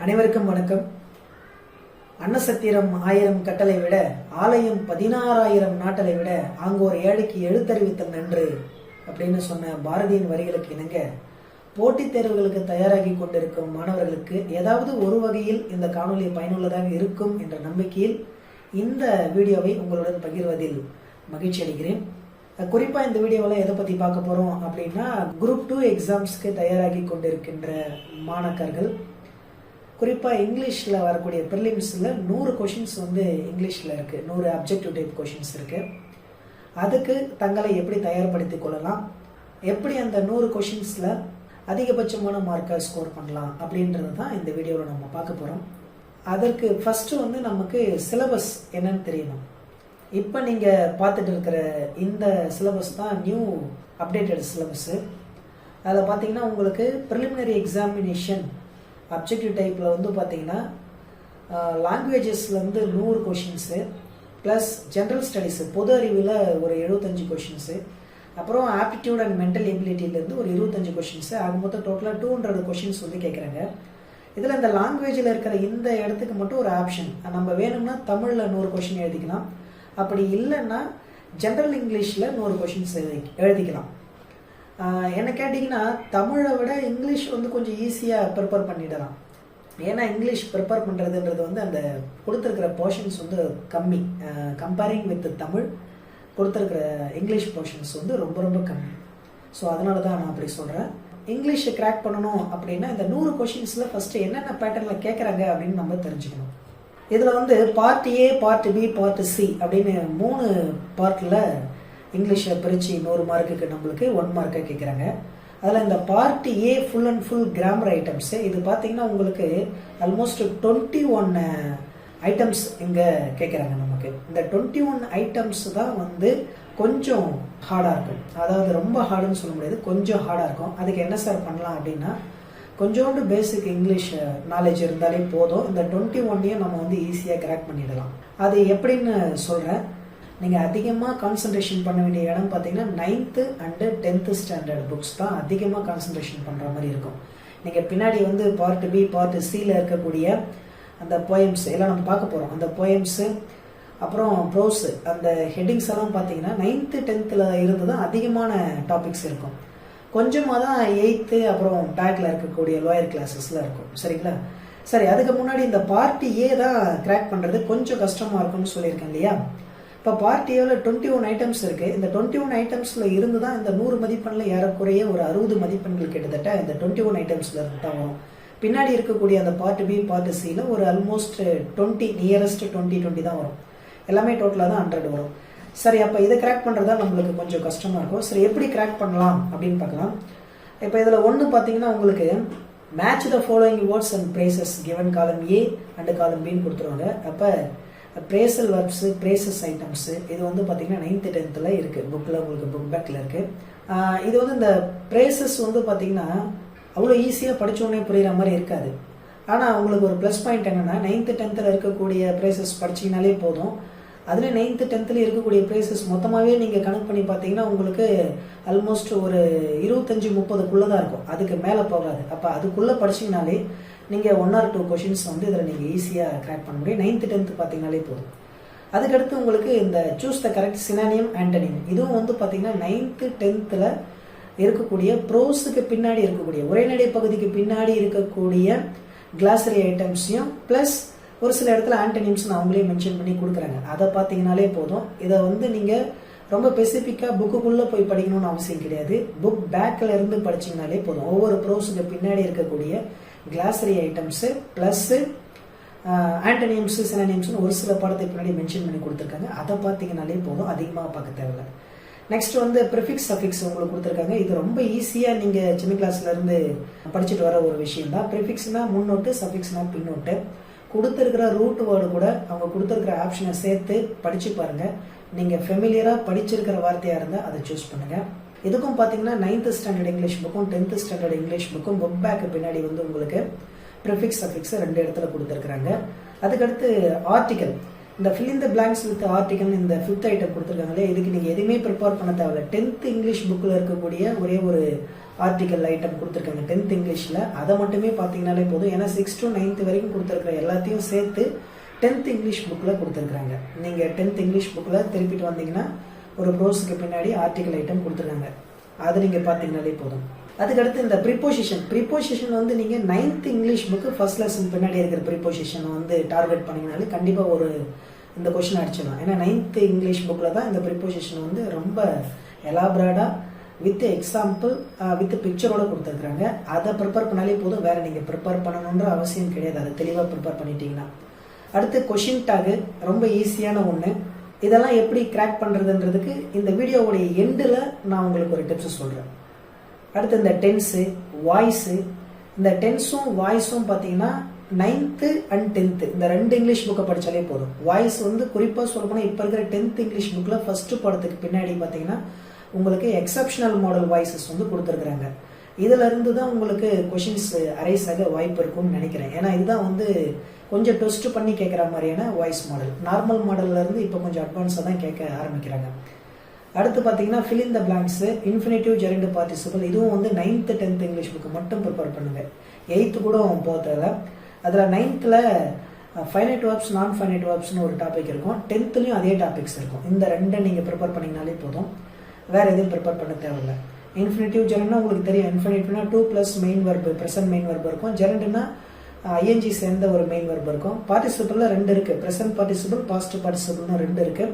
அனைவருக்கும் வணக்கம். அன்னசத்திரம் 1000 கட்டளை விட ஆலயம் 16,000 நாட்டலை விட ஆங்கோர் ஏழைக்கு எழுத்தறிவித்தல் நன்று அப்படின்னு சொன்ன பாரதியின் வரிகளுக்கு இணங்க போட்டித் தேர்வுகளுக்கு தயாராகி கொண்டிருக்கும் மாணவர்களுக்கு ஏதாவது ஒரு வகையில் இந்த காணொலி பயனுள்ளதாக இருக்கும் என்ற நம்பிக்கையில் இந்த வீடியோவை உங்களுடன் பகிர்வதில் மகிழ்ச்சி அடைகிறேன். குறிப்பாக இந்த வீடியோவில் எதை பற்றி பார்க்க போகிறோம் அப்படின்னா, குரூப் 2 எக்ஸாம்ஸ்க்கு தயாராகி கொண்டிருக்கின்ற மாணவர்கள், குறிப்பாக இங்கிலீஷில் வரக்கூடிய ப்ரிலிம்ஸில் 100 கொஷின்ஸ் இங்கிலீஷில் இருக்குது, 100 அப்ஜெக்டிவ் டைப் கொஷின்ஸ் இருக்குது. அதுக்கு தங்களை எப்படி தயார்படுத்திக் கொள்ளலாம், எப்படி அந்த 100 கொஷின்ஸில் அதிகபட்சமான மார்க்கை ஸ்கோர் பண்ணலாம் அப்படின்றது தான் இந்த வீடியோவில் நம்ம பார்க்க போகிறோம். அதற்கு ஃபஸ்ட்டு நமக்கு சிலபஸ் என்னன்னு தெரியணும். இப்போ நீங்கள் பார்த்துட்டு இருக்கிற இந்த சிலபஸ் தான் நியூ அப்டேட்டட் சிலபஸ்ஸு. அதில் பார்த்தீங்கன்னா உங்களுக்கு ப்ரிலிமினரி எக்ஸாமினேஷன் அப்ஜெக்டிவ் டைப்பில் பார்த்தீங்கன்னா லாங்குவேஜஸ்லேருந்து 100 கொஷின்ஸு ப்ளஸ் ஜென்ரல் ஸ்டடீஸு பொது அறிவில் ஒரு 75 கொஷின்ஸு, அப்புறம் ஆப்டிடியூட் அண்ட் மென்டல் எபிலிட்டியிலேருந்து ஒரு 25 கொஷின்ஸு, ஆக மொத்தம் டோட்டலாக 200 கொஷின்ஸ் கேட்குறாங்க. இதில் இந்த லாங்குவேஜில் இருக்கிற இந்த இடத்துக்கு மட்டும் ஒரு ஆப்ஷன், நம்ம வேணும்னா தமிழில் 100 கொஷின் எழுதிக்கலாம், அப்படி இல்லைன்னா ஜென்ரல் இங்கிலீஷில் 100 கொஷின்ஸ் எழுதிக்கலாம். என்ன கேட்டிங்கன்னா, தமிழை விட இங்கிலீஷ் கொஞ்சம் ஈஸியாக ப்ரிப்பேர் பண்ணிடலாம். ஏன்னா இங்கிலீஷ் ப்ரிப்பேர் பண்ணுறதுன்றது அந்த கொடுத்துருக்கிற போர்ஷன்ஸ் கம்மி, கம்பேரிங் வித் தமிழ் கொடுத்துருக்கிற இங்கிலீஷ் போர்ஷன்ஸ் ரொம்ப ரொம்ப கம்மி. ஸோ அதனால தான் நான் அப்படி சொல்கிறேன். இங்கிலீஷை கிராக் பண்ணணும் அப்படின்னா இந்த 100 கொஷின்ஸில் ஃபஸ்ட்டு என்னென்ன பேட்டர்னில் கேட்குறாங்க அப்படின்னு நம்ம தெரிஞ்சுக்கணும். இதில் part A, part B, part C அப்படின்னு 3 பார்ட்டில் இங்கிலீஷை பிரித்து 100 மார்க்குக்கு நம்மளுக்கு 1 மார்க்கை கேட்குறாங்க. அதில் இந்த part A full and full grammar items, இது பார்த்தீங்கன்னா உங்களுக்கு ஆல்மோஸ்ட் 21 ஐட்டம்ஸ் இங்கே கேட்குறாங்க. நமக்கு இந்த 21 ஐட்டம்ஸ் தான் கொஞ்சம் ஹார்டாக இருக்கும். அதாவது ரொம்ப ஹார்டுன்னு சொல்ல முடியாது, கொஞ்சம் ஹார்டாக இருக்கும். அதுக்கு என்ன சார் பண்ணலாம் அப்படின்னா, கொஞ்சோண்டு பேசிக் இங்கிலீஷ் நாலேஜ் இருந்தாலே போதும், இந்த 21ஐயும் நம்ம ஈஸியாக கிராக் பண்ணிடலாம். அது எப்படின்னு சொல்கிறேன். நீங்கள் அதிகமாக கான்சன்ட்ரேஷன் பண்ண வேண்டிய இடம் பார்த்தீங்கன்னா 9th and 10th standard books தான் அதிகமாக கான்சன்ட்ரேஷன் பண்ணுற மாதிரி இருக்கும். நீங்கள் பின்னாடி பார்ட் பி, பார்ட் சியில் இருக்கக்கூடிய அந்த போயம்ஸ் எல்லாம் நம்ம பார்க்க போகிறோம். அந்த போயம்ஸு அப்புறம் ப்ரோஸு, அந்த ஹெட்டிங்ஸ் எல்லாம் பார்த்தீங்கன்னா 9th 10th இருந்து தான் அதிகமான டாபிக்ஸ் இருக்கும். கொஞ்சமாக தான் 8th அப்புறம் பேக்கில் இருக்கக்கூடிய லோயர் கிளாஸஸில் இருக்கும். சரிங்களா? சரி, அதுக்கு முன்னாடி இந்த பார்ட் ஏ தான் கிராக் பண்ணுறது கொஞ்சம் கஷ்டமாக இருக்கும்னு சொல்லியிருக்கேன் இல்லையா? இப்போ பார்ட் ஏவில் 21 ஐட்டம்ஸ் இருக்குது. இந்த 21 ஐட்டம்ஸில் இருந்து தான் இந்த 100 மதிப்பெண்ணில் ஏறக்குறைய ஒரு 60 மதிப்பெண்கள் கிட்டத்தட்ட இந்த 21 ஐட்டம்ஸில் இருந்து தான் வரும். பின்னாடி இருக்கக்கூடிய அந்த பார்ட் பி, பார்ட் சியில் ஒரு ஆல்மோஸ்ட் 20, நியரஸ்ட் 20 தான் வரும். எல்லாமே டோட்டலாக தான் 100 வரும். சரி, அப்போ இதை கிராக் பண்ணுறதா நம்மளுக்கு கொஞ்சம் கஷ்டமாக இருக்கும். சரி, எப்படி கிராக் பண்ணலாம் அப்படின்னு பார்க்கலாம். இப்போ இதில் ஒன்று பார்த்தீங்கன்னா உங்களுக்கு match the following words and phrases given column A and காலம் பின்னு கொடுத்துருவாங்க. அப்போ பிரேசல் வர்ப்ஸு, பிரேசஸ் ஐட்டம்ஸு இது பார்த்தீங்கன்னா 9th 10th இருக்குது புக்கில், உங்களுக்கு புக் பேக்கில் இருக்குது. இது இந்த பிரேசஸ் பார்த்தீங்கன்னா அவ்வளோ ஈஸியாக படித்தோடனே புரிகிற மாதிரி இருக்காது. ஆனால் உங்களுக்கு ஒரு ப்ளஸ் பாயிண்ட் என்னென்னா 9th 10th இருக்கக்கூடிய பிரேசஸ் படிச்சிங்கனாலே போதும். அதில் 9th 10th இருக்கக்கூடிய பிரேசஸ் மொத்தமாகவே நீங்கள் கணக்கு பண்ணி பார்த்தீங்கன்னா உங்களுக்கு ஆல்மோஸ்ட் ஒரு 25-30க்குள்ளே தான் இருக்கும், அதுக்கு மேலே போகாது. அப்போ அதுக்குள்ளே படிச்சிங்கனாலே நீங்கள் 1 or 2 கொஷின்ஸ் இதில் நீங்கள் ஈஸியாக கிராக் பண்ண முடியும். 9th 10th பார்த்தீங்கனாலே போதும். அதுக்கடுத்து உங்களுக்கு இந்த choose the correct synonym antonym, இதுவும் பார்த்தீங்கன்னா 9th 10th இருக்கக்கூடிய ப்ரோஸுக்கு பின்னாடி இருக்கக்கூடிய உரைநடை பகுதிக்கு பின்னாடி இருக்கக்கூடிய கிளாசரி ஐட்டம்ஸையும் ப்ளஸ் ஒரு சில இடத்துல ஆண்டனிம்ஸ் அவங்களே மென்ஷன் பண்ணி கொடுக்குறாங்க. அதை பார்த்தீங்கனாலே போதும். இதை நீங்கள் ரொம்ப ஸ்பெசிஃபிக்காக புக்குக்குள்ளே போய் படிக்கணும்னு அவசியம் கிடையாது. புக் பேக்கில் இருந்து படிச்சிங்கனாலே போதும். ஒவ்வொரு ப்ரோஸுக்கு பின்னாடி இருக்கக்கூடிய கிளாசரி ஐட்டம்ஸு ப்ளஸ்ஸு ஆண்டனிம்ஸு, சினானிம்ஸ்னு ஒரு சில பாடத்தை பின்னாடி மென்ஷன் பண்ணி கொடுத்துருக்காங்க. அதை பார்த்தீங்கனாலே போதும், அதிகமாக பார்க்க தேவையில்லை. நெக்ஸ்ட் ப்ரிஃபிக்ஸ் சஃபிக்ஸ் உங்களுக்கு கொடுத்துருக்காங்க. இது ரொம்ப ஈஸியாக நீங்கள் சின்ன கிளாஸ்லேருந்து படிச்சுட்டு வர ஒரு விஷயம் தான். ப்ரிஃபிக்ஸ்னால் முன்னோட்டு, சஃபிக்ஸ்னால் பின்னோட்டு. கொடுத்துருக்கிற ரூட் வேர்டு கூட அவங்க கொடுத்துருக்கிற ஆப்ஷனை சேர்த்து படித்து பாருங்கள். நீங்கள் ஃபெமிலியராக படிச்சிருக்கிற வார்த்தையாக இருந்தால் அதை சூஸ் பண்ணுங்கள். இதுக்கும் பார்த்தீங்கன்னா 9th ஸ்டாண்டர்ட் இங்கிலீஷ் புக்கும் 10th ஸ்டாண்டர்ட் இங்கிலீஷ் புக்கும் புக் பேக்கு பின்னாடி உங்களுக்கு ப்ரிஃபிக்ஸ் சஃபிக்ஸ் 2 இடத்துல கொடுத்துருக்குறாங்க. அதுக்கடுத்து ஆர்டிகல், இந்த fill in the blanks with article இந்த 5th ஐட்டம் கொடுத்துருக்காங்களே, இதுக்கு நீங்கள் எதுவுமே ப்ரிப்பேர் பண்ண தேவையில்ல. 10th இங்கிலீஷ் புக்கில் இருக்கக்கூடிய ஒரே ஒரு ஆர்டிக்கல் ஐட்டம் கொடுத்துருக்காங்க 10th இங்கிலீஷில். அதை மட்டுமே பார்த்தீங்கன்னாலே போதும். ஏன்னா 6 to 9th வரைக்கும் கொடுத்துருக்குற எல்லாத்தையும் சேர்த்து 10th இங்கிலீஷ் புக்கில் கொடுத்துருக்குறாங்க. நீங்கள் 10th இங்கிலீஷ் புக்கில் திருப்பிட்டு வந்தீங்கன்னா ஒரு ப்ரோஸுக்கு பின்னாடி ஆர்டிக்கல் ஐட்டம் கொடுத்துருக்காங்க. அதை நீங்கள் பார்த்தீங்கன்னாலே போதும். அதுக்கடுத்து இந்த ப்ரிப்போசிஷன் வந்து நீங்கள் 9th English book first lesson பின்னாடி இருக்கிற ப்ரிப்போசிஷனை வந்து டார்கெட் பண்ணிங்கனாலே கண்டிப்பாக ஒரு இந்த கொஷின் அடிச்சிடலாம். ஏன்னா 9th இங்கிலீஷ் புக்கில் தான் இந்த ப்ரிப்போசிஷன் வந்து ரொம்ப எலாபரேட்டாக வித் எக்ஸாம்பிள் வித் பிக்சரோட கொடுத்துருக்குறாங்க. அதை ப்ரிப்பேர் பண்ணாலே போதும். வேறு நீங்கள் ப்ரிப்பேர் பண்ணணுன்ற அவசியம் கிடையாது. அதை தெளிவாக ப்ரிப்பேர் பண்ணிட்டீங்கன்னா. அடுத்து கொஷின் டாகு ரொம்ப ஈஸியான ஒன்று. இதெல்லாம் எப்படி கிராக் பண்ணுறதுன்றதுக்கு இந்த வீடியோவுடைய எண்டில் நான் உங்களுக்கு ஒரு டிப்ஸ் சொல்கிறேன். அடுத்து இந்த டென்ஸு வாய்ஸு, இந்த டென்ஸும் வாய்ஸும் பார்த்தீங்கன்னா 9th and 10th இந்த 2 இங்கிலீஷ் புக்கை படித்தாலே போதும். வாய்ஸ் வந்து குறிப்பாக சொல்லப்போனால் இப்போ இருக்கிற 10th இங்கிலீஷ் புக்கில் ஃபஸ்ட்டு படத்துக்கு பின்னாடி பார்த்தீங்கன்னா உங்களுக்கு எக்ஸப்ஷனல் மாடல் வாய்ஸஸ் வந்து கொடுத்துருக்குறாங்க. இதில் இருந்து தான் உங்களுக்கு கொஷின்ஸ் அரைஸ் ஆக வாய்ப்பு இருக்கும்னு நினைக்கிறேன். ஏன்னா இதுதான் வந்து கொஞ்சம் டெஸ்ட் பண்ணி கேட்குற மாதிரியான வாய்ஸ் மாடல். நார்மல் மாடல்லேருந்து இப்போ கொஞ்சம் அட்வான்ஸாக தான் கேட்க ஆரம்பிக்கிறாங்க. அடுத்து பார்த்தீங்கன்னா fill in the blanks, infinitive gerund participle, இதுவும் வந்து 9th 10th இங்கிலீஷ் புக்கு மட்டும் ப்ரிப்பேர் பண்ணுங்கள். 8th கூட போகிறதில்ல. அதில் 9th ஃபைனைட் வேர்ப்ஸ் நான் ஃபைனைட் வேர்ப்ஸ்னு ஒரு டாபிக் இருக்கும். 10th அதே டாபிக்ஸ் இருக்கும். இந்த ரெண்டை நீங்கள் ப்ரிப்பேர் பண்ணிங்கனாலே போதும். வேறு எதுவும் ப்ரிப்பேர் பண்ண தேவையில்லை. இன்ஃபினிட்டிவ் ஜெரண்ட்னா உங்களுக்கு தெரியும். இன்ஃபினிட்டிவ்னா 2+ main verb, present main verb இருக்கும். ஜெரண்ட்னா ஐஎன்ஜி சேர்ந்த ஒரு மெயின் வெர்பு இருக்கும். பார்ட்டிசிபிளில் 2 இருக்குது. ப்ரெசன்ட் பார்ட்டிசிபிள், பாஸ்ட் பார்ட்டிசிபிள்னு 2 இருக்குது.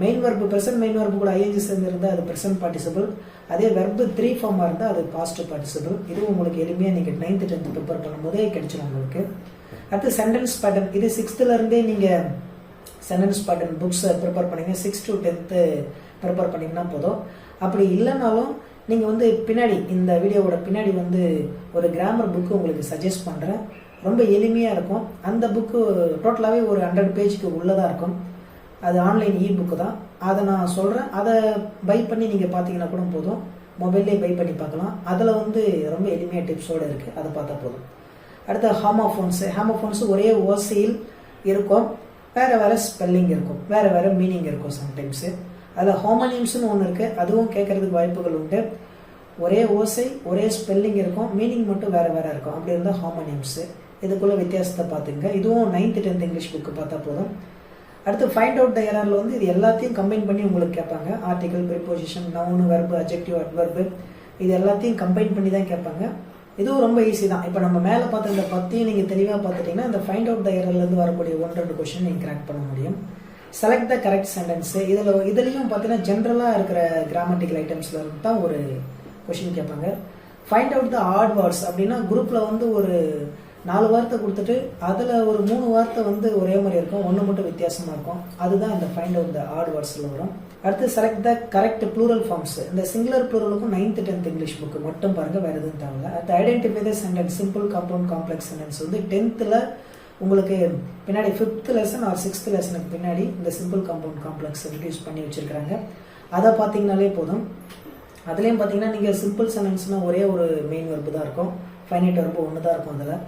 Main verb present main verb கூட ஐஎன்ஜி சேர்ந்து இருந்தால் அது ப்ரெசன்ட் பார்ட்டிசிபிள். அதே வெர்பு 3 ஃபார்மாக இருந்தால் அது பாஸ்ட் பார்ட்டிசிபிள். இதுவும் உங்களுக்கு எளிமையாக நீங்கள் 9th 10th ப்ரிப்பேர் பண்ணும்போதே கிடைச்சிடும் உங்களுக்கு. அடுத்து சென்டென்ஸ் பேட்டர்ன், இது 6th நீங்கள் சென்டென்ஸ் பேட்டர்ன் புக்ஸை ப்ரிப்பேர் பண்ணிங்க. 6 to 10th ப்ரிப்பேர் பண்ணிங்கன்னா போதும். அப்படி இல்லைனாலும் நீங்கள் வந்து பின்னாடி இந்த வீடியோவோட பின்னாடி வந்து ஒரு கிராமர் புக்கு உங்களுக்கு சஜஸ்ட் பண்ணுறேன். ரொம்ப எளிமையாக இருக்கும். அந்த புக்கு டோட்டலாகவே ஒரு 100 பேஜுக்கு உள்ளதாக இருக்கும். அது ஆன்லைன் இ புக்கு தான். அதை நான் சொல்கிறேன். அதை பை பண்ணி நீங்கள் பார்த்தீங்கன்னா கூட போதும். மொபைல்லே பை பண்ணி பார்க்கலாம். அதில் வந்து ரொம்ப எளிமையாக டிப்ஸோடு இருக்குது. அதை பார்த்தா போதும். அடுத்து ஹாமோஃபோன்ஸு ஒரே ஓசையில் இருக்கும். வேறு ஸ்பெல்லிங் இருக்கும். வேறு மீனிங் இருக்கும் சம்டைம்ஸு. அதில் ஹோமோனிம்ஸ்னு ஒன்று இருக்குது. அதுவும் கேட்குறதுக்கு வாய்ப்புகள் உண்டு. ஒரே ஓசை ஒரே ஸ்பெல்லிங் இருக்கும். மீனிங் மட்டும் வேறு இருக்கும். அப்படி இருந்தால் ஹோமோனிம்ஸு. இதுக்குள்ளே வித்தியாசத்தை பார்த்துங்க. இதுவும் 9th 10th இங்கிலீஷ் புக்கு பார்த்தா போதும். அடுத்து ஃபைண்ட் அவுட் த எரரில் வந்து இது எல்லாத்தையும் கம்பைன் பண்ணி உங்களுக்கு கேட்பாங்க. Article, preposition, noun, verb, adjective, adverb, இது எல்லாத்தையும் கம்பைன் பண்ணி தான் கேட்பாங்க. இதுவும் ரொம்ப ஈஸி தான். இப்போ நம்ம மேலே பார்த்த இந்த 10 நீங்கள் தெளிவாக பார்த்துட்டிங்கன்னா இந்த ஃபைண்ட் அவுட் த எரர்லேருந்து வரக்கூடிய 1-2 கொஷின் நீங்கள் கிராக் பண்ண முடியும். செலக்ட் த கரெக்ட் சென்டென்ஸு, இதுலேயும் பார்த்தீங்கன்னா ஜென்ரலாக இருக்கிற கிராமட்டிக்கல் ஐட்டம்ஸில் இருந்து தான் ஒரு கொஷின் கேட்பாங்க. Find out the odd words அப்படின்னா குரூப்பில் வந்து ஒரு 4 வார்த்தை கொடுத்துட்டு அதில் ஒரு 3 வார்த்தை வந்து ஒரே மாதிரி இருக்கும், 1 மட்டும் வித்தியாசமாக இருக்கும். அதுதான் இந்த ஃபைண்ட் அவுட் த ஆட் வேர்ட்ஸில் வரும். அடுத்து select the correct plural forms. இந்த சிங்குலர் ப்ளூரலுக்கும் 9th 10th இங்கிலீஷ் புக்கு மட்டும் பாருங்கள், வேறு எதுவும் தேவையில்ல. அடுத்து identify the sentence, simple, compound, complex sentence வந்து 10th உங்களுக்கு பின்னாடி 5th லெசன் ஆர் 6th லெசனுக்கு பின்னாடி இந்த சிம்பிள், காம்பவுண்ட், காம்ப்ளெக்ஸ் இன்ட்ரடியூஸ் பண்ணி வச்சுருக்காங்க. அதை பார்த்தீங்கனாலே போதும். அதுலேயும் பார்த்தீங்கன்னா நீங்கள் சிம்பிள் சென்டென்ஸ்னால் ஒரே ஒரு மெயின் வெர்பு தான் இருக்கும். ஃபைனைட் வெர்பு 1 தான் இருக்கும். அதில்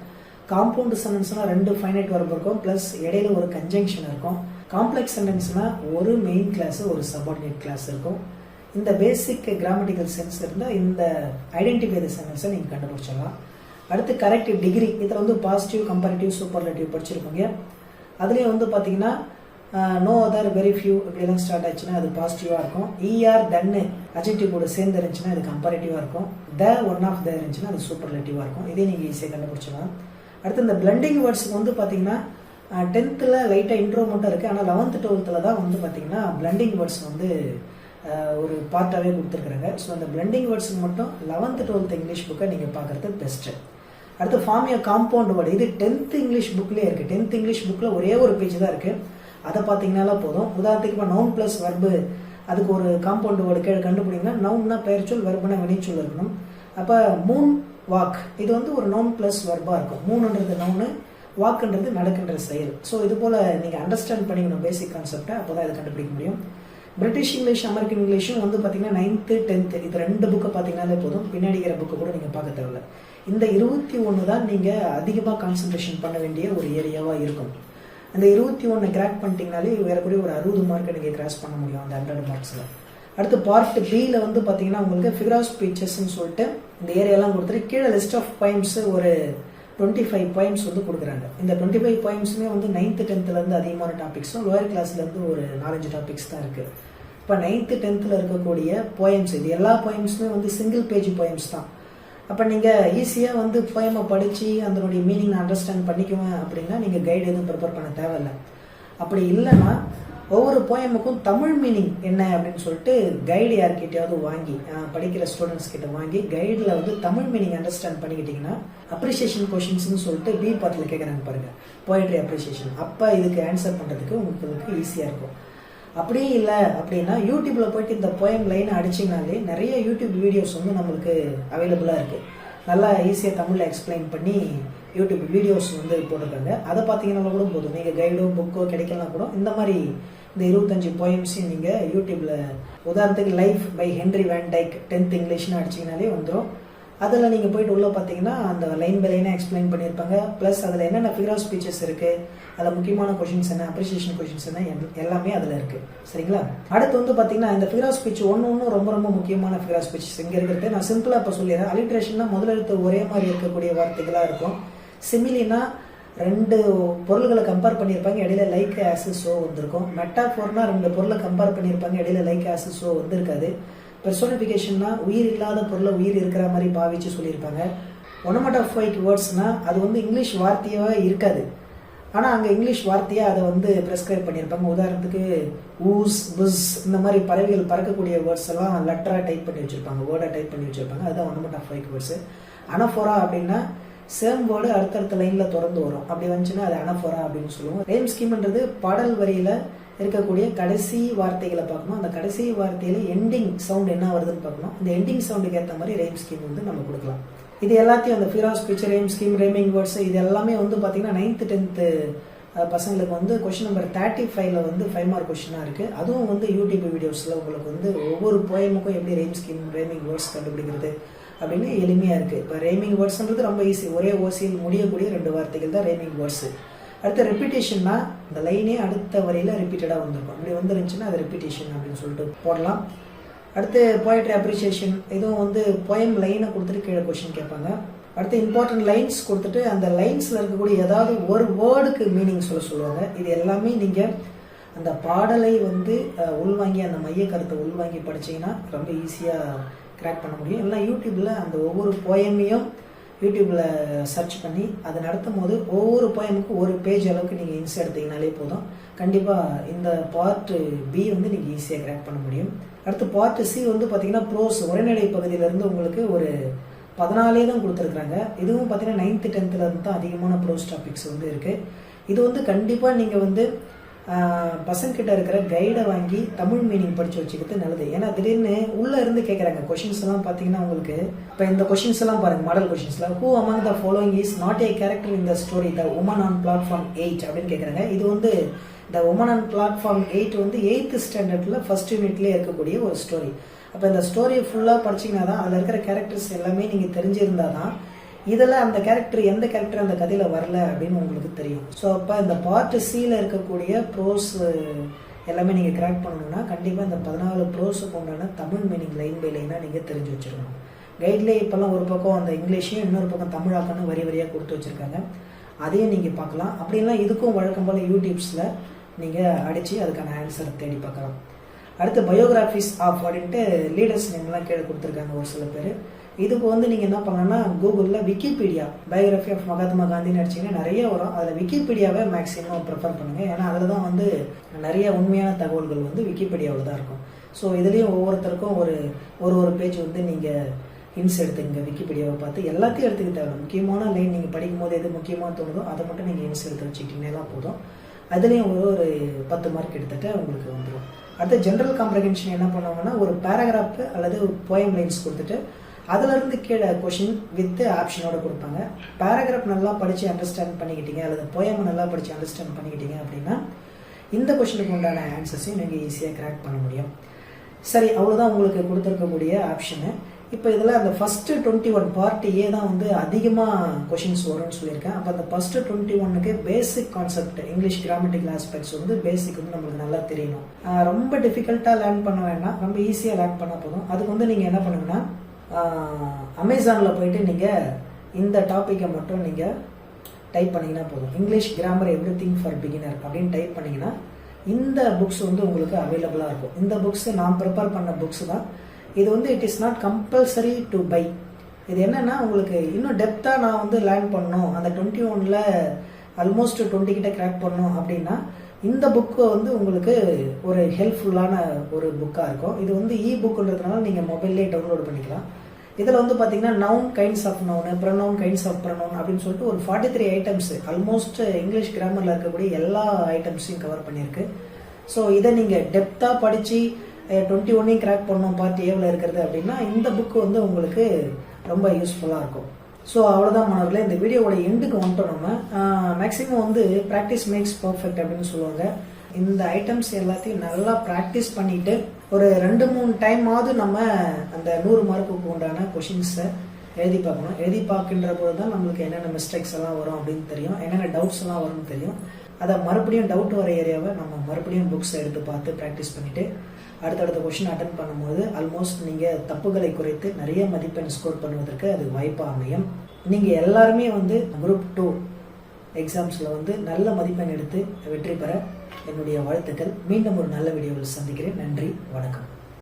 காம்பவுண்ட் சென்டென்ஸ்னால் 2 ஃபைனைட் வெர்பு இருக்கும், ப்ளஸ் இடையில ஒரு கன்ஜங்ஷன் இருக்கும். காம்ப்ளெக்ஸ் சென்டென்ஸ்னால் ஒரு மெயின் கிளாஸ் ஒரு சபார்டினேட் கிளாஸ் இருக்கும். இந்த பேசிக் கிராமட்டிக்கல் சென்ஸ் இருந்தால் இந்த ஐடென்டிஃபை த சென்டென்ஸை நீங்கள் கண்டுபிடிச்சிடலாம். அடுத்து கரெக்ட் டிகிரி, இதில் வந்து பாசிட்டிவ், கம்பேரிட்டிவ், சூப்பர்லேட்டிவ் படிச்சிருப்பீங்க. அதுலேயும் வந்து பார்த்தீங்கன்னா நோ அதர், வெரி ஃபியூ இப்படிலாம் ஸ்டார்ட் ஆச்சுன்னா அது பாசிட்டிவாக இருக்கும். ER தன்னு அட்ஜெக்டிவ் கூட சேர்ந்து இருந்துச்சுன்னா அது கம்பேரிட்டிவாக இருக்கும். த ஒன் ஆஃப் த இருந்துச்சுன்னா அது சூப்பர்லேட்டிவாக இருக்கும். இதே நீங்கள் ஈஸியாக கண்டுபிடிச்சிடலாம். அடுத்து இந்த பிளண்டிங் வேர்ட்ஸுக்கு வந்து பார்த்தீங்கன்னா 10th லைட்டாக இன்ட்ரோ மட்டும் இருக்குது. ஆனால் 11th 12th தான் வந்து பார்த்தீங்கன்னா பிளண்டிங் வேர்ட்ஸ் வந்து ஒரு பார்ட்டாகவே கொடுத்துருக்குறாங்க. ஸோ அந்த பிளண்டிங் வேர்ட்ஸுக்கு மட்டும் 11th 12th இங்கிலீஷ் புக்கை நீங்கள் பார்க்குறது பெஸ்ட்டு. அடுத்து ஃபார்ம் ஏ காம்பவுண்ட் வேர்டு, இது 10th இங்கிலீஷ் புக்லேயே இருக்குது. 10th இங்கிலீஷ் புக்கில் ஒரே ஒரு பேஜ் தான் இருக்குது. அதை பார்த்தீங்கன்னால போதும். உதாரணத்துக்கு இப்போ நவுன் ப்ளஸ் வெர்பு, அதுக்கு ஒரு காம்பவுண்ட் வேர்டு கண்டுபிடிங்கன்னா நவுன்னா பெயர்ச்சொல், வெர்புனா வினைச்சொல் இருக்கணும். அப்போ மூன் வாக், இது வந்து ஒரு நவுன் ப்ளஸ் வெர்பாக இருக்கும். மூணுன்றது நவுனு, வாக்குன்றது நடக்கின்ற செயல். ஸோ இது போல் நீங்கள் அண்டர்ஸ்டாண்ட் பண்ணிக்கணும் பேசிக் கான்செப்டை, அப்போ தான் இதை கண்டுபிடிக்க முடியும். பிரிட்டிஷ் இங்கிலீஷ், அமெரிக்கன் இங்கிலீஷும் வந்து பார்த்தீங்கன்னா 9th 10th இது 2 புக்கை பார்த்தீங்கன்னாலே போதும். பின்னாடிக்கிற புக்கை கூட நீங்கள் பார்க்க தேவையில்லை. இந்த 21 தான் நீங்கள் அதிகமாக கான்சன்ட்ரேஷன் பண்ண வேண்டிய ஒரு ஏரியாவாக இருக்கும். அந்த 21 கிராக் பண்ணிட்டீங்கனாலே வேறக்கூடிய ஒரு 60 மார்க்கை நீங்கள் கிராஸ் பண்ண முடியும் அந்த 100 மார்க்ஸில். அடுத்து பார்ட் பியில் வந்து பார்த்தீங்கன்னா உங்களுக்கு ஃபிகர் ஆஃப் ஸ்பீச்சஸ்ன்னு சொல்லிட்டு இந்த ஏரியாலாம் கொடுத்துட்டு கீழே லிஸ்ட் ஆஃப் பாயிண்ட்ஸ் ஒரு 25 பாயிண்ட்ஸ் வந்து கொடுக்குறாங்க. இந்த 25 பாயிண்ட்ஸுமே வந்து 9th 10th அதிகமான டாபிக்ஸும் லோயர் கிளாஸ்லேருந்து ஒரு 4-5 டாபிக்ஸ் தான் இருக்குது. இப்போ 9th 10th இருக்கக்கூடிய போயம்ஸ், இது எல்லா போயம்ஸுமே வந்து சிங்கிள் பேஜ் போயம்ஸ் தான். அப்போ நீங்கள் ஈஸியாக வந்து போயமை படித்து அதனுடைய மீனிங் அண்டர்ஸ்டாண்ட் பண்ணிக்குவேன் அப்படின்னா நீங்கள் கைடு எதுவும் ப்ரிப்பேர் பண்ண தேவையில்லை. அப்படி இல்லைன்னா ஒவ்வொரு போயமுக்கும் தமிழ் மீனிங் என்ன அப்படின்னு சொல்லிட்டு கைடு யார்கிட்டையாவது வாங்கி படிக்கிற ஸ்டூடெண்ட்ஸ் கிட்ட வாங்கி கைடில் வந்து தமிழ் மீனிங் அண்டர்ஸ்டாண்ட் பண்ணிக்கிட்டிங்கன்னா அப்ரிசியேஷன் கொஷின்ஸ்னு சொல்லிட்டு பி பார்ட்டில் கேட்குறாங்க பாருங்கள், போயட்ரி அப்ரிசியேஷன். அப்போ இதுக்கு ஆன்சர் பண்ணுறதுக்கு உங்களுக்கு ஈஸியாக இருக்கும். அப்படியே இல்லை அப்படின்னா யூடியூப்பில் போயிட்டு இந்த போயம் லைனை அடிச்சிங்கனாலே நிறைய யூடியூப் வீடியோஸ் வந்து நம்மளுக்கு அவைலபிளாக இருக்குது. நல்லா ஈஸியாக தமிழில் எக்ஸ்பிளைன் பண்ணி யூடியூப் வீடியோஸ் வந்து போட்டிருக்காங்க. அதை பார்த்தீங்கன்னா கூட போதும். நீங்கள் கைடோ புக்கோ கிடைக்கலாம் கூட இந்த மாதிரி இந்த 25 போயம்ஸையும் நீங்கள் யூடியூப்பில் உதாரணத்துக்கு life by Henry Van Dyke 10th இங்கிலீஷ்னு அடிச்சிங்கனாலே வந்துடும். அதில் நீங்கள் போயிட்டு உள்ளே பார்த்தீங்கன்னா அந்த லைன் பை லைனாக எக்ஸ்பிளைன் பண்ணியிருப்பாங்க. ப்ளஸ் அதில் என்னென்ன ஃபிகர் ஆஃப் ஸ்பீச்சஸ் இருக்குது, அதில் முக்கியமான கொஷின்ஸ் என்ன, அப்ரிசியேஷன் கொஷின்ஸ் என்ன, எல்லாமே அதில் இருக்குது. சரிங்களா? அடுத்து வந்து பார்த்தீங்கன்னா இந்த ஃபிகர் ஆஃப் ஸ்பீச் ஒன்று ரொம்ப ரொம்ப முக்கியமான ஃபிகர் ஆஃப் ஸ்பீச்சஸ் இங்கே இருக்கிறது நான் சிம்பிளாக இப்போ சொல்லிடுறேன். அலிட்ரேஷன்னா முதல் எழுத்து ஒரே மாதிரி இருக்கக்கூடிய வார்த்தைகளாக இருக்கும். சிமிலினா 2 பொருள்களை கம்பேர் பண்ணியிருப்பாங்க, இடையில லைக் ஆஸ் ஸோ வந்திருக்கும். மெட்டாஃபோர்னா 2 பொருளை கம்பேர் பண்ணியிருப்பாங்க, இடையில லைக் ஆஸ் ஸோ வந்திருக்காது. பெர்சோனிஃபிகேஷன்னா உயிர் இல்லாத பொருளை உயிர் இருக்கிற மாதிரி பாவிச்சு சொல்லியிருப்பாங்க. ஒனமட்டோஃபைக் வேர்ட்ஸ்னா அது வந்து இங்கிலீஷ் வார்த்தையாகவே இருக்காது, ஆனால் அங்கே இங்கிலீஷ் வார்த்தையாக அதை வந்து ப்ரெஸ்கிரைப் பண்ணியிருப்பாங்க. உதாரணத்துக்கு ஊஸ் புஸ் இந்த மாதிரி பறவைகள் பறக்கக்கூடிய வேர்ட்ஸ் எல்லாம் லெட்டராக டைப் பண்ணி வச்சுருப்பாங்க, வேர்டாக டைப் பண்ணி வச்சுருப்பாங்க. அதுதான் ஒனமட்டோஃபைக் வேர்ட்ஸு. அனஃபோரா அப்படின்னா சேம் வேர்டு அடுத்தடுத்த லைனில் திறந்து வரும். அப்படி வந்துச்சுன்னா அது அனஃபோரா அப்படின்னு சொல்லுவோம். ரெய்ம் ஸ்கீம்ன்றது பாடல் வரியில் இருக்கக்கூடிய கடைசி வார்த்தைகளை பார்க்கணும். அந்த கடைசி வார்த்தையில எண்டிங் சவுண்ட் என்ன வருதுன்னு பார்க்கணும். இந்த எண்டிங் சவுண்டுக்கு ஏற்ற மாதிரி ரெய்ம் ஸ்கீம் வந்து நம்ம கொடுக்கலாம். இது எல்லாத்தையும் அந்த figure of speech, rhyme scheme, rhyming words இது எல்லாமே வந்து பார்த்தீங்கன்னா 9th 10th பசங்களுக்கு வந்து கொஸ்டின் நம்பர் 35ல் வந்து 5 மார்க் கொஸ்டினாக இருக்குது. அதுவும் வந்து யூடியூப் வீடியோஸில் உங்களுக்கு வந்து ஒவ்வொரு போயமுக்கும் எப்படி ரெய்ம் ஸ்கீம், ரெய்மிங் வேர்ட்ஸ் கண்டுபிடிக்கிறது அப்படின்னு எளிமையாக இருக்குது. இப்போ ரெய்மிங் வேர்ட்ஸ்ன்றது ரொம்ப ஈஸி. ஒரே ஓசியில் முடியக்கூடிய 2 வார்த்தைகள் தான் ரெய்மிங் வேர்ட்ஸு. அடுத்த ரெப்பிட்டேஷன்னா இந்த லைனே அடுத்த வரையில் ரிப்பீட்டடாக வந்திருக்கும். அப்படி வந்துருந்துச்சுன்னா அது ரெப்பிட்டேஷன் அப்படின்னு சொல்லிட்டு போடலாம். அடுத்து போயட்ரி அப்ரிசியேஷன், இதுவும் வந்து போயம் லைனை கொடுத்துட்டு கீழே கொஸ்டின் கேட்பாங்க. அடுத்து இம்பார்ட்டன்ட் லைன்ஸ் கொடுத்துட்டு அந்த லைன்ஸில் இருக்கக்கூடிய ஏதாவது ஒரு வேர்டுக்கு மீனிங் சொல்லுவாங்க. இது எல்லாமே நீங்கள் அந்த பாடலை வந்து உள்வாங்கி அந்த மைய கருத்தை உள்வாங்கி படிச்சிங்கன்னா ரொம்ப ஈஸியாக கிராக் பண்ண முடியும். எல்லாம் யூடியூப்பில் அந்த ஒவ்வொரு போயமையும் யூடியூப்பில் சர்ச் பண்ணி அதை நடத்தும் போது ஒவ்வொரு போயமுக்கும் ஒரு பேஜ் அளவுக்கு நீங்கள் இன்ஸ் எடுத்தீங்கனாலே போதும். கண்டிப்பாக இந்த பார்ட் பி வந்து நீங்கள் ஈஸியாக கிராக் பண்ண முடியும். அடுத்து பார்ட் சி வந்து பார்த்தீங்கன்னா ப்ரோஸ் உரைநடை பகுதியிலேருந்து உங்களுக்கு ஒரு 14 தான் கொடுத்துருக்குறாங்க. இதுவும் பார்த்தீங்கன்னா 9th 10th இருந்து தான் அதிகமான ப்ரோஸ் டாபிக்ஸ் வந்து இருக்குது. இது வந்து கண்டிப்பாக நீங்கள் வந்து பசங்கிட்ட இருக்கிற கைடை வாங்கி தமிழ் மீனிங் படித்து வச்சுக்கிறது நல்லது. ஏன்னா திடீர்னு உள்ளே இருந்து கேட்குறாங்க கொஷின்ஸ் எல்லாம் பார்த்தீங்கன்னா உங்களுக்கு இப்போ இந்த கொஷின்ஸ் எல்லாம் பாருங்கள், மாடல் கொஷின்ஸில் who among the following is not a character in the story the woman on platform 8 அப்படின்னு கேட்குறாங்க. இது வந்து த உமன் ஆன் பிளாட்ஃபார்ம் 8 வந்து 8th ஸ்டாண்டர்டில் ஃபர்ஸ்ட் யூனிட்லேயே இருக்கக்கூடிய ஒரு ஸ்டோரி. அப்போ இந்த ஸ்டோரியை ஃபுல்லாக படிச்சிங்கன்னா தான் அதில் இருக்கிற கேரக்டர்ஸ் எல்லாமே நீங்கள் தெரிஞ்சிருந்தால் தான் இதில் அந்த கேரக்டர் எந்த கேரக்டர் அந்த கதையில் வரல அப்படின்னு உங்களுக்கு தெரியும். ஸோ அப்போ இந்த பார்ட் சியில் இருக்கக்கூடிய ப்ரோஸ் எல்லாமே நீங்கள் கிராக் பண்ணணும்னா கண்டிப்பாக இந்த 14 ப்ரோஸுக்கு உண்டான தமிழ் மீனிங் லைன் பை லைனாக நீங்கள் தெரிஞ்சு வச்சுருக்கணும். கைட்லேயே இப்போல்லாம் ஒரு பக்கம் அந்த இங்கிலீஷையும் இன்னொரு பக்கம் தமிழாக்கணும் வரி வரியாக கொடுத்து வச்சுருக்காங்க. அதையும் நீங்கள் பார்க்கலாம். அப்படின்லாம் இதுக்கும் வழக்கம் போல் யூடியூப்ஸில் நீங்கள் அடித்து அதுக்கான ஆன்சரை தேடி பார்க்கலாம். அடுத்து பயோகிராஃபிஸ் ஆஃப் அப்படின்ட்டு லீடர்ஸ் நேம்லாம் கீழே கொடுத்துருக்காங்க ஒரு சில பேர். இதுக்கு வந்து நீங்கள் என்ன பண்ணலாம்னா கூகுளில் விக்கிபீடியா பயோகிராஃபி ஆஃப் மகாத்மா காந்தின்னு அடிச்சிங்கன்னா நிறைய வரும். அதில் விக்கிபீடியாவை மேக்ஸிமம் ப்ரிஃபர் பண்ணுங்கள். ஏன்னா அதில் தான் வந்து நிறைய உண்மையான தகவல்கள் வந்து விக்கிபீடியாவில் தான் இருக்கும். ஸோ இதுலேயும் ஒவ்வொருத்தருக்கும் ஒரு பேஜ் வந்து நீங்கள் ஹின்ஸ் எடுத்துங்க. விக்கிபீடியாவை பார்த்து எல்லாத்தையும் எடுத்துக்க தேவை. முக்கியமான லைன் நீங்கள் படிக்கும் போது எது முக்கியமாக தோணுதோ அதை மட்டும் நீங்கள் ஹின்ஸ் எடுத்து வச்சுக்கிட்டீங்கன்னா தான் போதும். அதுலேயும் ஒரு 10 மார்க் எடுத்துகிட்டு உங்களுக்கு வந்துடும். அடுத்து ஜென்ரல் காம்ப்ரிஹென்ஷன் என்ன பண்ணுவாங்கன்னா ஒரு பேராகிராஃப் அல்லது போயம் லைன்ஸ் கொடுத்துட்டு அதுலேருந்து கீழே கொஷின் வித் ஆப்ஷனோட கொடுப்பாங்க. பேராகிராஃப் நல்லா படித்து அண்டர்ஸ்டாண்ட் பண்ணிக்கிட்டீங்க அல்லது போயம் நல்லா படித்து அண்டர்ஸ்டாண்ட் பண்ணிக்கிட்டீங்க அப்படின்னா இந்த கொஷினுக்கு உண்டான ஆன்சர்ஸையும் நீங்கள் ஈஸியாக கிராக் பண்ண முடியும். சரி, அவ்வளோதான் உங்களுக்கு கொடுத்துருக்கக்கூடிய ஆப்ஷனு. இப்போ இதில் அந்த ஃபஸ்ட்டு 21 பார்ட் ஏ தான் வந்து அதிகமாக கொஷின்ஸ் வரும்னு சொல்லியிருக்கேன். அப்போ அந்த ஃபஸ்ட்டு 21க்கு basic concept English grammatical aspects வந்து பேசிக் வந்து நம்மளுக்கு நல்லா தெரியணும். ரொம்ப டிஃபிகல்ட்டாக லேர்ன் பண்ண வேண்டாம், ரொம்ப ஈஸியாக லேர்ன் பண்ணால் போதும். அதுக்கு வந்து நீங்கள் என்ன பண்ணுங்கன்னா அமேசானில் போயிட்டு நீங்கள் இந்த டாப்பிக்கை மட்டும் நீங்கள் டைப் பண்ணிங்கன்னா போதும். English grammar every thing for beginner அப்படின்னு டைப் பண்ணிங்கன்னா இந்த புக்ஸ் வந்து உங்களுக்கு அவைலபிளாக இருக்கும். இந்த புக்ஸ் நான் ப்ரிப்பேர் பண்ண புக்ஸ் தான். இது வந்து it is not compulsory to buy. இது என்னென்னா உங்களுக்கு இன்னும் டெப்த்தாக நான் வந்து லேர்ன் பண்ணணும், அந்த 21ல் ஆல்மோஸ்ட் 20 கிட்ட கிராக் பண்ணணும் அப்படின்னா இந்த புக்கு வந்து உங்களுக்கு ஒரு ஹெல்ப்ஃபுல்லான ஒரு புக்காக இருக்கும். இது வந்து புக்குன்றதுனால நீங்கள் மொபைல்லே டவுன்லோட் பண்ணிக்கலாம். இதில் வந்து பார்த்தீங்கன்னா noun kinds of noun, pronoun kinds of pronoun அப்படின்னு சொல்லிட்டு ஒரு 43 ஐட்டம்ஸ் ஆல்மோஸ்ட் இங்கிலீஷ் கிராமரில் இருக்கக்கூடிய எல்லா ஐட்டம்ஸையும் கவர் பண்ணியிருக்கு. ஸோ இதை நீங்கள் டெப்த்தாக படித்து 21 கிராக் பண்ணணும் பார்ட் ஏவில் இருக்கிறது அப்படின்னா இந்த புக்கு வந்து உங்களுக்கு ரொம்ப யூஸ்ஃபுல்லாக இருக்கும். ஸோ அவ்வளோதான் மாணவர்களே, இந்த வீடியோவோட எண்டுக்கு வந்துட்டோம். நம்ம மேக்ஸிமம் வந்து ப்ராக்டிஸ் மேக்ஸ் பர்ஃபெக்ட் அப்படின்னு சொல்லுவாங்க. இந்த ஐட்டம்ஸ் எல்லாத்தையும் நல்லா ப்ராக்டிஸ் பண்ணிட்டு ஒரு 2-3 டைமாவது நம்ம அந்த 100 மார்க்குக்கு உண்டான கொஷின்ஸை எழுதி பார்க்கணும். எழுதி பார்க்கின்ற போது தான் நம்மளுக்கு என்னென்ன மிஸ்டேக்ஸ் எல்லாம் வரும் அப்படின்னு தெரியும், என்னென்ன டவுட்ஸ் எல்லாம் வரும்னு தெரியும். அதை மறுபடியும் டவுட் வர ஏரியாவை நம்ம மறுபடியும் புக்ஸை எடுத்து பார்த்து ப்ராக்டிஸ் பண்ணிவிட்டு அடுத்தடுத்த கொஷின் அட்டன் பண்ணும்போது ஆல்மோஸ்ட் நீங்கள் தப்புகளை குறைத்து நிறைய மதிப்பெண் ஸ்கோர் பண்ணுவதற்கு அது வாய்ப்பாக அமையும். நீங்கள் எல்லாருமே வந்து குரூப் 2 எக்ஸாம்ஸில் வந்து நல்ல மதிப்பெண் எடுத்து வெற்றி பெற என்னுடைய வாழ்த்துக்கள். மீண்டும் ஒரு நல்ல வீடியோவில் சந்திக்கிறேன். நன்றி, வணக்கம்.